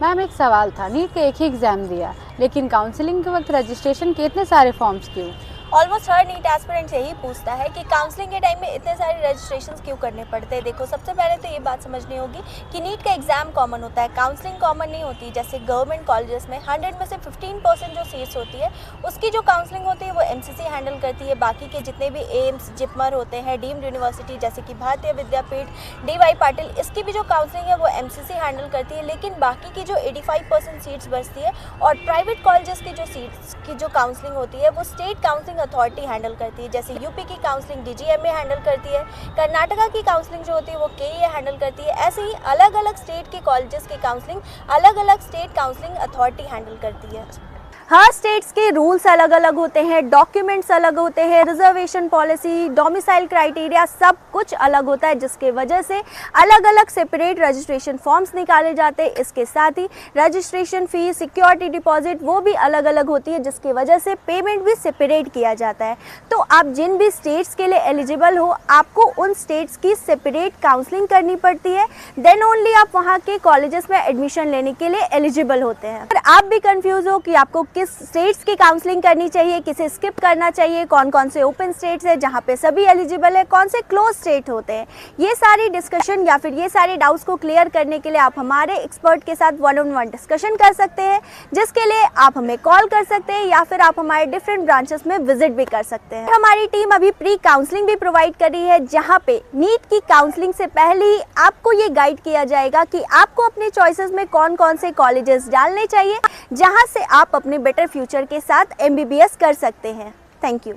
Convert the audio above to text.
Ma'am एक सवाल था, नीट का एक ही एग्ज़ाम दिया लेकिन काउंसलिंग के वक्त रजिस्ट्रेशन के इतने सारे फॉर्म्स क्यों? ऑलमोस्ट हर नीट एस्पिरेंट यही पूछता है कि काउंसलिंग के टाइम में इतने सारे रजिस्ट्रेशन क्यों करने पड़ते हैं। देखो, सबसे पहले तो ये बात समझनी होगी कि नीट का एग्जाम कॉमन होता है, काउंसलिंग कॉमन नहीं होती। जैसे गवर्नमेंट कॉलेजेस में 100 में से 15% जो सीट्स होती है उसकी जो काउंसलिंग होती है वो एमसीसी हैंडल करती है। बाकी के जितने भी एम्स, जिपमर होते हैं, डीम्ड यूनिवर्सिटी जैसे कि भारतीय विद्यापीठ, DY पाटिल, इसकी भी जो काउंसलिंग है वो एमसीसी हैंडल करती है। लेकिन बाकी की जो 85% सीट्स बचती है और प्राइवेट कॉलेजेस की जो सीट्स की जो काउंसलिंग होती है वो स्टेट काउंसलिंग अथॉरिटी हैंडल करती है। जैसे यूपी की काउंसलिंग DGMA हैंडल करती है, कर्नाटका की काउंसलिंग जो होती है वो KEA हैंडल करती है। ऐसे ही अलग अलग स्टेट के कॉलेजेस की काउंसलिंग अलग अलग स्टेट काउंसलिंग अथॉरिटी हैंडल करती है। हर स्टेट्स के रूल्स अलग अलग होते हैं, डॉक्यूमेंट्स अलग होते हैं, रिजर्वेशन पॉलिसी, डोमिसाइल क्राइटेरिया सब कुछ अलग होता है, जिसके वजह से अलग अलग सेपरेट रजिस्ट्रेशन फॉर्म्स निकाले जाते हैं। इसके साथ ही रजिस्ट्रेशन फीस, सिक्योरिटी डिपॉजिट वो भी अलग अलग होती है, जिसकी वजह से पेमेंट भी सेपरेट किया जाता है। तो आप जिन भी स्टेट्स के लिए एलिजिबल हो, आपको उन स्टेट्स की सेपरेट काउंसलिंग करनी पड़ती है, देन ओनली आप वहाँ के कॉलेजेस में एडमिशन लेने के लिए एलिजिबल होते हैं। अगर आप भी कंफ्यूज हो कि आपको किस स्टेट्स की काउंसलिंग करनी चाहिए, किसे स्किप करना चाहिए, कौन कौन से ओपन स्टेट्स है जहां पे सभी एलिजिबल है, कौन से क्लोज स्टेट होते हैं, ये सारी डिस्कशन या फिर ये सारे डाउट्स को क्लियर करने के लिए आप हमारे एक्सपर्ट के साथ 1-on-1 डिस्कशन कर सकते हैं, जिसके लिए आप हमें कॉल कर सकते हैं या फिर आप हमारे डिफरेंट ब्रांचेस में विजिट भी कर सकते हैं। हमारी टीम अभी प्री काउंसलिंग भी प्रोवाइड कर रही है, जहाँ पे नीट की काउंसलिंग से पहले ही आपको ये गाइड किया जाएगा कि आपको अपने चॉइसेस में कौन कौन से कॉलेजेस डालने चाहिए, जहाँ से आप अपने बेटर फ्यूचर के साथ MBBS कर सकते हैं। Thank you.